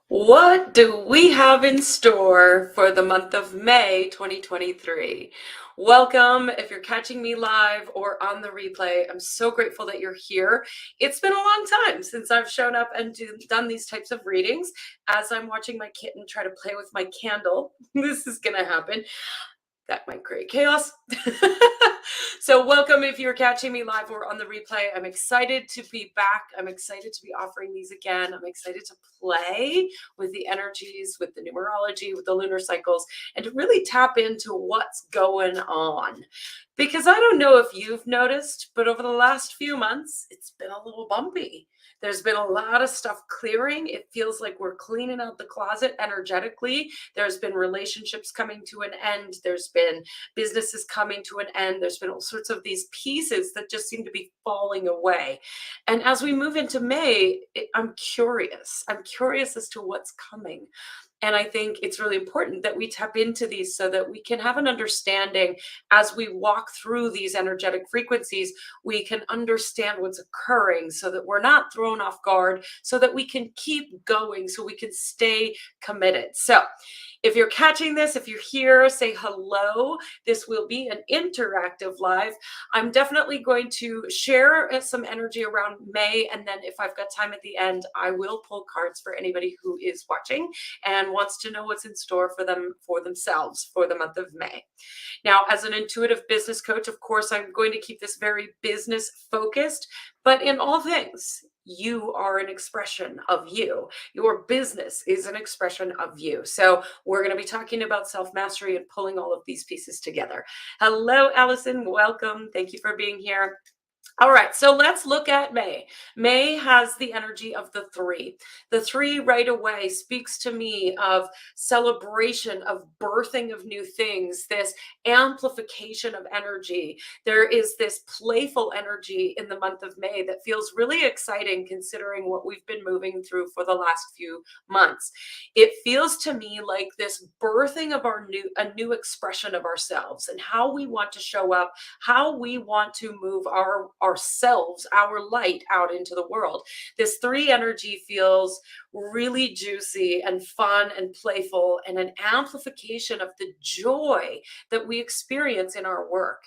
What do we have in store for the month of May 2023? Welcome. If you're catching me live or on the replay, I'm so grateful that you're here. It's been a long time since I've shown up and done these types of readings. As I'm watching my kitten try to play with my candle, this is going to happen. That might create chaos. So welcome if you're catching me live or on the replay. I'm excited to be back. I'm excited to be offering these again. I'm excited to play with the energies, with the numerology, with the lunar cycles, and to really tap into what's going on. Because I don't know if you've noticed, but over the last few months, it's been a little bumpy. There's been a lot of stuff clearing. It feels like we're cleaning out the closet energetically. There's been relationships coming to an end. There's been businesses coming to an end. There's been all sorts of these pieces that just seem to be falling away. And as we move into May, I'm curious. I'm curious as to what's coming. And I think it's really important that we tap into these so that we can have an understanding as we walk through these energetic frequencies. We can understand what's occurring so that we're not thrown off guard, so that we can keep going, so we can stay committed. So if you're catching this, if you're here, say hello. This will be an interactive live. I'm definitely going to share some energy around May. And then if I've got time at the end, I will pull cards for anybody who is watching and wants to know what's in store for them, for themselves, for the month of May. Now, as an intuitive business coach, of course, I'm going to keep this very business focused, but in all things, you are an expression of you. Your business is an expression of you. So we're going to be talking about self-mastery and pulling all of these pieces together. Hello, Allison. Welcome. Thank you for being here. All right, so let's look at May. May has the energy of the three. The three right away speaks to me of celebration, of birthing of new things, this amplification of energy. There is this playful energy in the month of May that feels really exciting considering what we've been moving through for the last few months. It feels to me like this birthing of a new expression of ourselves and how we want to show up, how we want to move ourselves, our light out into the world. This three energy feels really juicy and fun and playful, and an amplification of the joy that we experience in our work.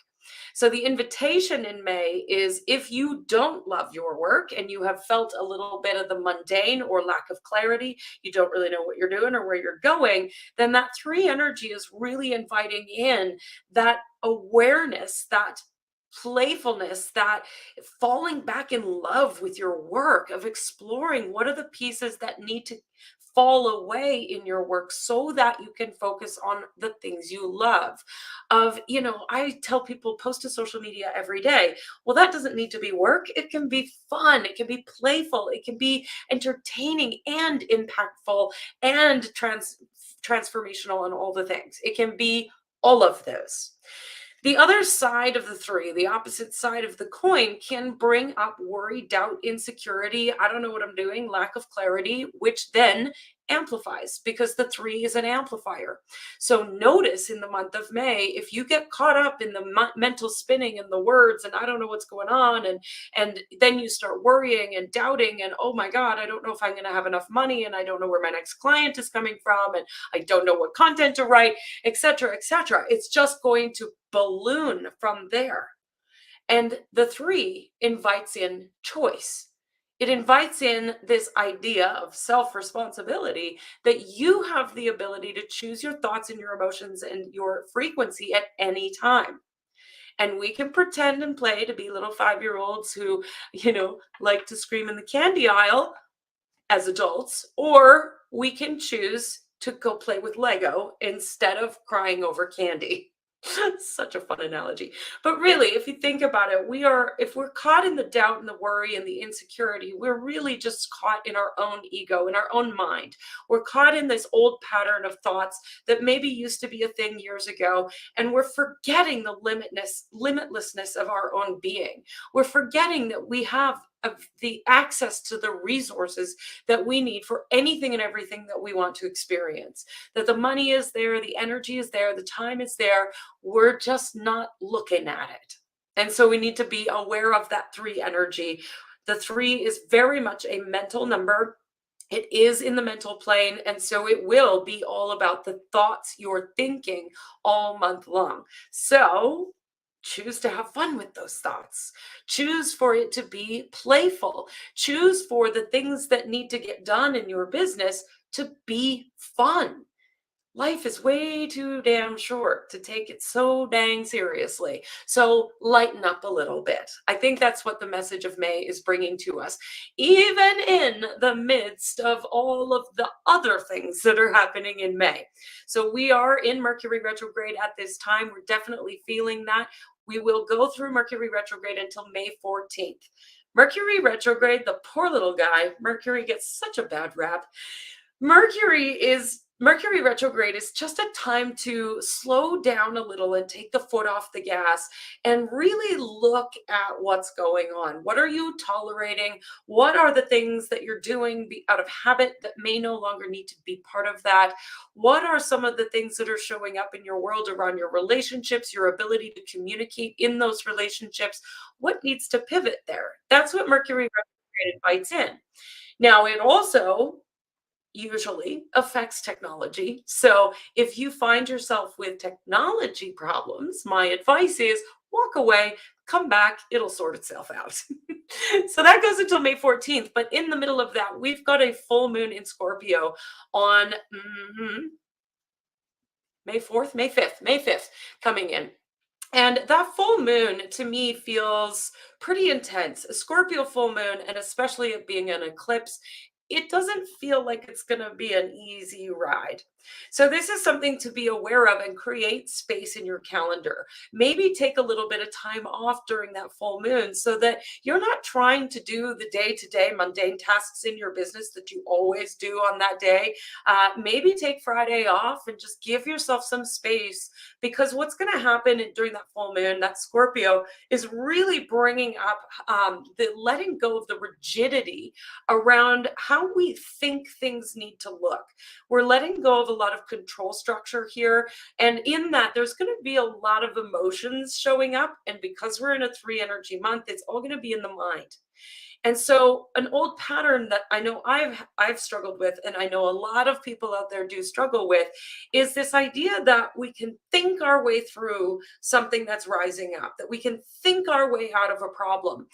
So the invitation in May is, if you don't love your work and you have felt a little bit of the mundane or lack of clarity, you don't really know what you're doing or where you're going, then that three energy is really inviting in that awareness, that playfulness, that falling back in love with your work, of exploring what are the pieces that need to fall away in your work so that you can focus on the things you love. I tell people, post to social media every day. Well, that doesn't need to be work. It can be fun, it can be playful, it can be entertaining and impactful and transformational, and all the things. It can be all of those. The other side of the three, the opposite side of the coin, can bring up worry, doubt, insecurity. I don't know what I'm doing, lack of clarity, which then amplifies, because the three is an amplifier. So notice in the month of May, if you get caught up in the mental spinning and the words, and I don't know what's going on, and then you start worrying and doubting, and oh my God, I don't know if I'm going to have enough money, and I don't know where my next client is coming from, and I don't know what content to write, etc., etc. It's just going to balloon from there. And the three invites in choice. It invites in this idea of self-responsibility, that you have the ability to choose your thoughts and your emotions and your frequency at any time. And we can pretend and play to be little 5-year-olds who, like to scream in the candy aisle as adults, or we can choose to go play with Lego instead of crying over candy. Such a fun analogy. But really, if you think about it, if we're caught in the doubt and the worry and the insecurity, we're really just caught in our own ego, in our own mind. We're caught in this old pattern of thoughts that maybe used to be a thing years ago, and we're forgetting the limitlessness of our own being. We're forgetting that we have the access to the resources that we need for anything and everything that we want to experience. That the money is there, the energy is there, the time is there. We're just not looking at it. And so we need to be aware of that three energy. The three is very much a mental number. It is in the mental plane, and so it will be all about the thoughts you're thinking all month long. So choose to have fun with those thoughts. Choose for it to be playful. Choose for the things that need to get done in your business to be fun. Life is way too damn short to take it so dang seriously. So lighten up a little bit. I think that's what the message of May is bringing to us, even in the midst of all of the other things that are happening in May. So we are in Mercury retrograde at this time. We're definitely feeling that. We will go through Mercury retrograde until May 14th. Mercury retrograde, the poor little guy, Mercury gets such a bad rap. Mercury retrograde is just a time to slow down a little and take the foot off the gas and really look at what's going on. What are you tolerating? What are the things that you're doing out of habit that may no longer need to be part of that? What are some of the things that are showing up in your world around your relationships, your ability to communicate in those relationships? What needs to pivot there? That's what Mercury retrograde invites in. Now, it also usually affects technology. So if you find yourself with technology problems, my advice is walk away, come back, it'll sort itself out. So that goes until May 14th. But in the middle of that, we've got a full moon in Scorpio on May 4th, May 5th coming in. And that full moon to me feels pretty intense. A Scorpio full moon, and especially it being an eclipse, it doesn't feel like it's going to be an easy ride. So, this is something to be aware of and create space in your calendar. Maybe take a little bit of time off during that full moon so that you're not trying to do the day to day mundane tasks in your business that you always do on that day. Maybe take Friday off and just give yourself some space, because what's going to happen during that full moon, that Scorpio, is really bringing up the letting go of the rigidity around how we think things need to look. We're letting go of a lot of control structure here. And in that, there's going to be a lot of emotions showing up. And because we're in a 3 energy month, it's all going to be in the mind. And so an old pattern that I know I've struggled with, and I know a lot of people out there do struggle with, is this idea that we can think our way through something that's rising up, that we can think our way out of a problem.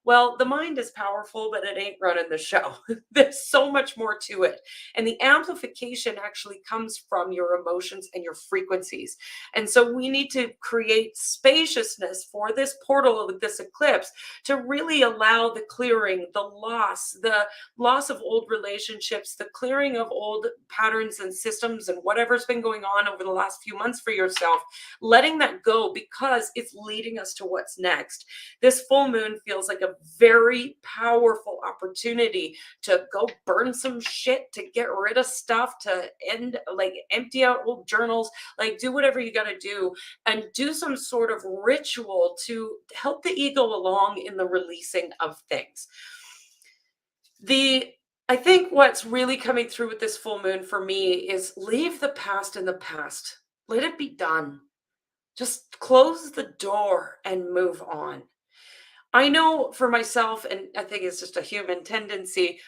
Well, the mind is powerful, but it ain't running the show. There's so much more to it. And the amplification actually comes from your emotions and your frequencies. And so we need to create spaciousness for this portal of this eclipse to really allow the clearing, the loss of old relationships, the clearing of old patterns and systems and whatever's been going on over the last few months for yourself, letting that go because it's leading us to what's next. This full moon feels like a very powerful opportunity to go burn some shit, to get rid of stuff, to empty out old journals, like do whatever you got to do and do some sort of ritual to help the ego along in the releasing of things. I think what's really coming through with this full moon for me is leave the past in the past. Let it be done. Just close the door and move on. I know for myself, and I think it's just a human tendency,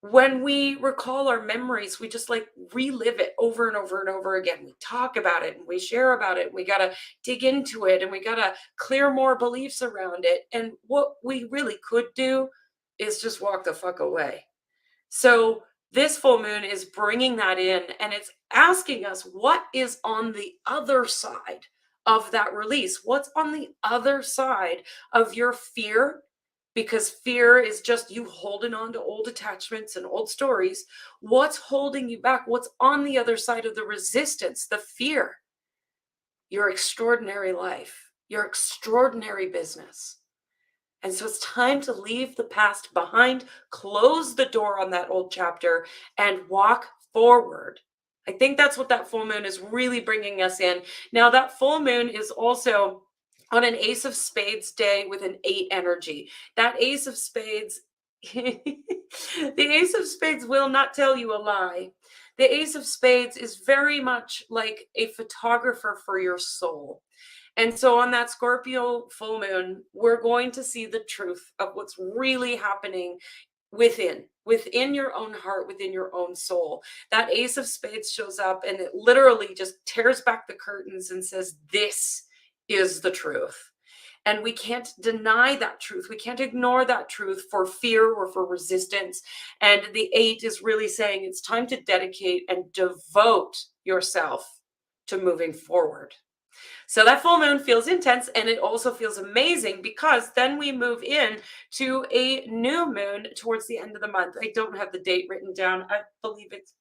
when we recall our memories, we just like relive it over and over and over again. We talk about it and we share about it. And we got to dig into it and we got to clear more beliefs around it. And what we really could do is just walk the fuck away. So this full moon is bringing that in, and it's asking us what is on the other side of that release. What's on the other side of your fear? Because fear is just you holding on to old attachments and old stories. What's holding you back? What's on the other side of the resistance, the fear? Your extraordinary life, your extraordinary business. And so it's time to leave the past behind, close the door on that old chapter, and walk forward. I think that's what that full moon is really bringing us in. Now, that full moon is also on an Ace of Spades day with an 8 energy. That Ace of Spades, the Ace of Spades will not tell you a lie. The Ace of Spades is very much like a photographer for your soul. And so on that Scorpio full moon, we're going to see the truth of what's really happening within. within your own heart, within your own soul. That Ace of Spades shows up and it literally just tears back the curtains and says, this is the truth. And we can't deny that truth. We can't ignore that truth for fear or for resistance. And the 8 is really saying it's time to dedicate and devote yourself to moving forward. So that full moon feels intense, and it also feels amazing because then we move in to a new moon towards the end of the month. I don't have the date written down. I believe it's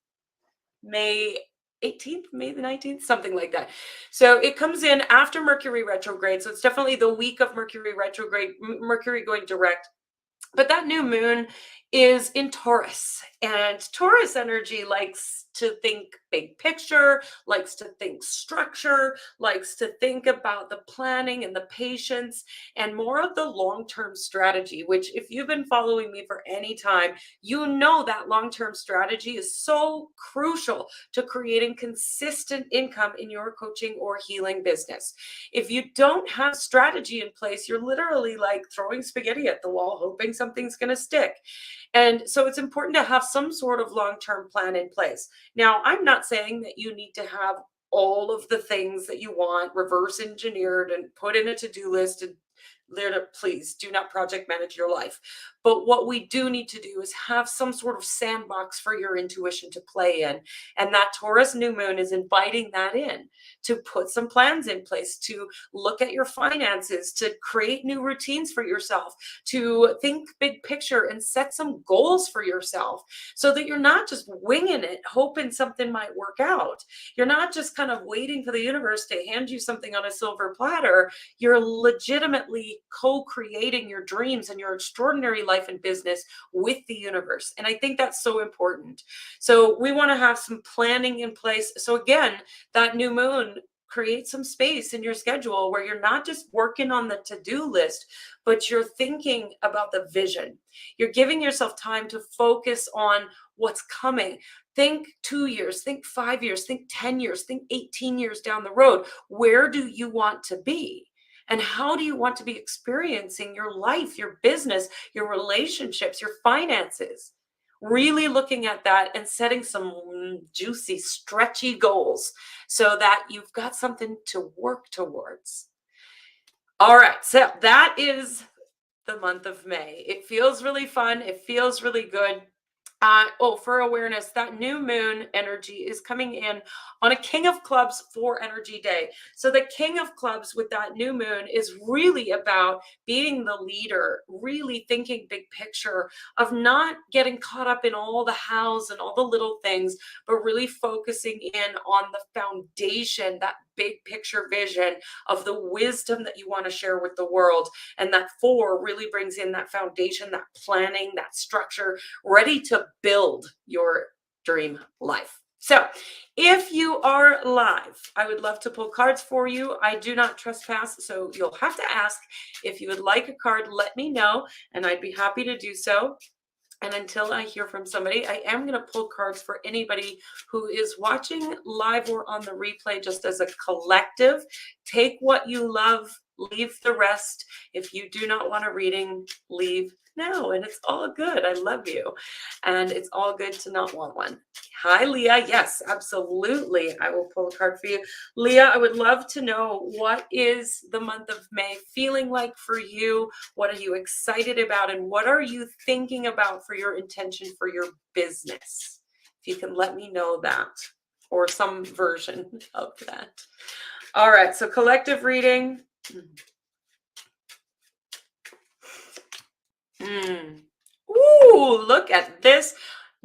May 18th, May the 19th, something like that. So it comes in after Mercury retrograde. So it's definitely the week of Mercury retrograde, Mercury going direct. But that new moon is in Taurus, and Taurus energy likes to think big picture, likes to think structure, likes to think about the planning and the patience and more of the long-term strategy, which if you've been following me for any time, you know that long-term strategy is so crucial to creating consistent income in your coaching or healing business. If you don't have strategy in place, you're literally like throwing spaghetti at the wall, hoping something's going to stick. And so it's important to have some sort of long-term plan in place. Now, I'm not saying that you need to have all of the things that you want reverse engineered and put in a to-do list and there to please do not project manage your life. But what we do need to do is have some sort of sandbox for your intuition to play in. And that Taurus new moon is inviting that in to put some plans in place, to look at your finances, to create new routines for yourself, to think big picture and set some goals for yourself so that you're not just winging it, hoping something might work out. You're not just kind of waiting for the universe to hand you something on a silver platter. You're legitimately co-creating your dreams and your extraordinary life and business with the universe. And I think that's so important. So we want to have some planning in place. So again, that new moon create some space in your schedule where you're not just working on the to-do list, but you're thinking about the vision. You're giving yourself time to focus on what's coming. Think 2 years, think 5 years, think 10 years, think 18 years down the road. Where do you want to be? And how do you want to be experiencing your life, your business, your relationships, your finances? Really looking at that and setting some juicy, stretchy goals so that you've got something to work towards. All right, so that is the month of May. It feels really fun. It feels really good. For awareness, that new moon energy is coming in on a King of Clubs for Energy Day. So the King of Clubs with that new moon is really about being the leader, really thinking big picture of not getting caught up in all the hows and all the little things, but really focusing in on the foundation, that big picture vision of the wisdom that you want to share with the world. And that 4 really brings in that foundation, that planning, that structure, ready to build your dream life. So if you are live, I would love to pull cards for you. I do not trespass, so you'll have to ask. If you would like a card, let me know, and I'd be happy to do so. And until I hear from somebody, I am going to pull cards for anybody who is watching live or on the replay just as a collective. Take what you love, leave the rest. If you do not want a reading, leave now. And it's all good. I love you. And it's all good to not want one. Hi, Leah. Yes, absolutely. I will pull a card for you. Leah, I would love to know, what is the month of May feeling like for you? What are you excited about? And what are you thinking about for your intention for your business? If you can let me know that, or some version of that. All right, so collective reading. Ooh, look at this.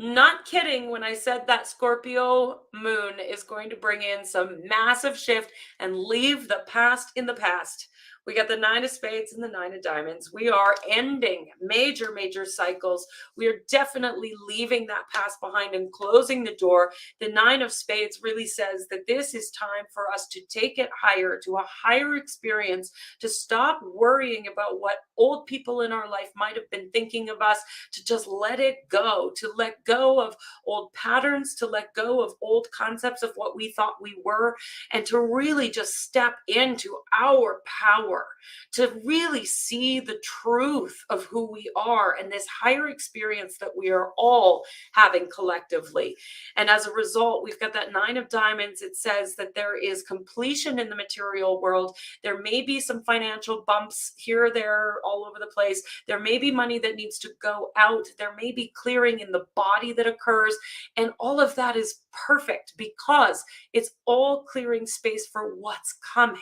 Not kidding when I said that Scorpio moon is going to bring in some massive shift and leave the past in the past. We got the 9 of spades and the 9 of diamonds. We are ending major, major cycles. We are definitely leaving that past behind and closing the door. The 9 of spades really says that this is time for us to take it higher, to a higher experience, to stop worrying about what old people in our life might have been thinking of us, to just let it go, to let go of old patterns, to let go of old concepts of what we thought we were, and to really just step into our power, power to really see the truth of who we are and this higher experience that we are all having collectively. And as a result, we've got that 9 of Diamonds. It says that there is completion in the material world. There may be some financial bumps here or there all over the place. There may be money that needs to go out. There may be clearing in the body that occurs. And all of that is perfect because it's all clearing space for what's coming.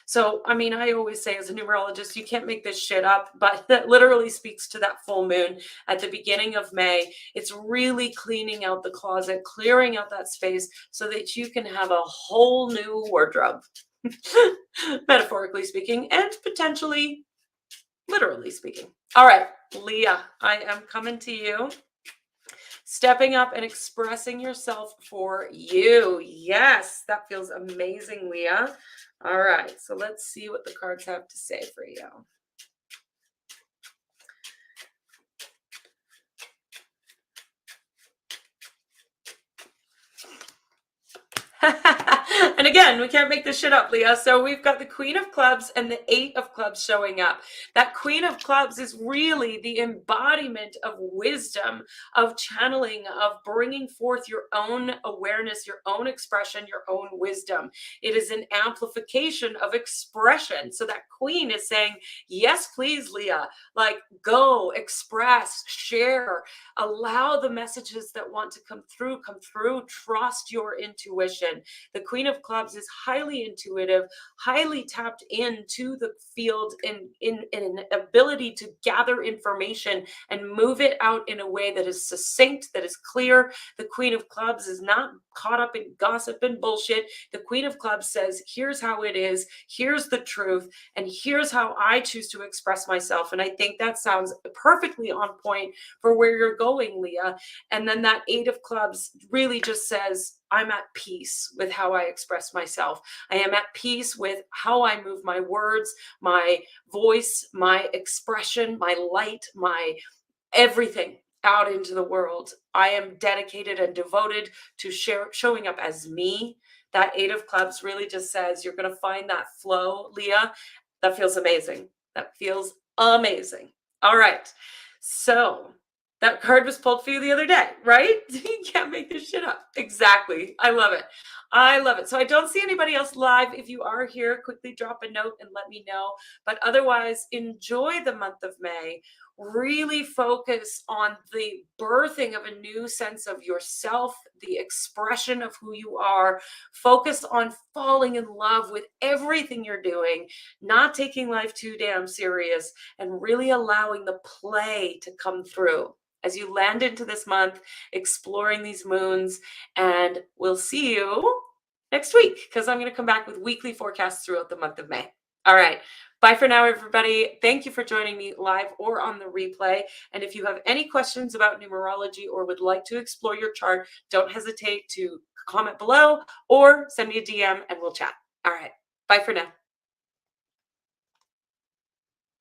So, I mean, I always say as a numerologist, you can't make this shit up, but that literally speaks to that full moon at the beginning of May. It's really cleaning out the closet, clearing out that space so that you can have a whole new wardrobe, metaphorically speaking, and potentially literally speaking. All right, Leah, I am coming to you. Stepping up and expressing yourself for you. Yes, that feels amazing, Leah. All right, so let's see what the cards have to say for you. And again, we can't make this shit up, Leah. So we've got the Queen of Clubs and the 8 of Clubs showing up. That Queen of Clubs is really the embodiment of wisdom, of channeling, of bringing forth your own awareness, your own expression, your own wisdom. It is an amplification of expression. So that Queen is saying, yes, please, Leah, like go, express, share, allow the messages that want to come through, trust your intuition. The Queen of Clubs is highly intuitive, highly tapped into the field in an ability to gather information and move it out in a way that is succinct, that is clear. The Queen of Clubs is not caught up in gossip and bullshit. The Queen of Clubs says, here's how it is, here's the truth, and here's how I choose to express myself. And I think that sounds perfectly on point for where you're going, Leah. And then that 8 of Clubs really just says, I'm at peace with how I express myself. I am at peace with how I move my words, my voice, my expression, my light, my everything out into the world. I am dedicated and devoted to showing up as me. That 8 of Clubs really just says you're going to find that flow, Leah. That feels amazing. That feels amazing. All right. So that card was pulled for you the other day, right? You can't make this shit up. Exactly. I love it. I love it. So I don't see anybody else live. If you are here, quickly drop a note and let me know. But otherwise, enjoy the month of May. Really focus on the birthing of a new sense of yourself, the expression of who you are. Focus on falling in love with everything you're doing, not taking life too damn serious, and really allowing the play to come through as you land into this month, exploring these moons. And we'll see you next week because I'm going to come back with weekly forecasts throughout the month of May. All right. Bye for now, everybody. Thank you for joining me live or on the replay. And if you have any questions about numerology or would like to explore your chart, don't hesitate to comment below or send me a DM and we'll chat. All right. Bye for now.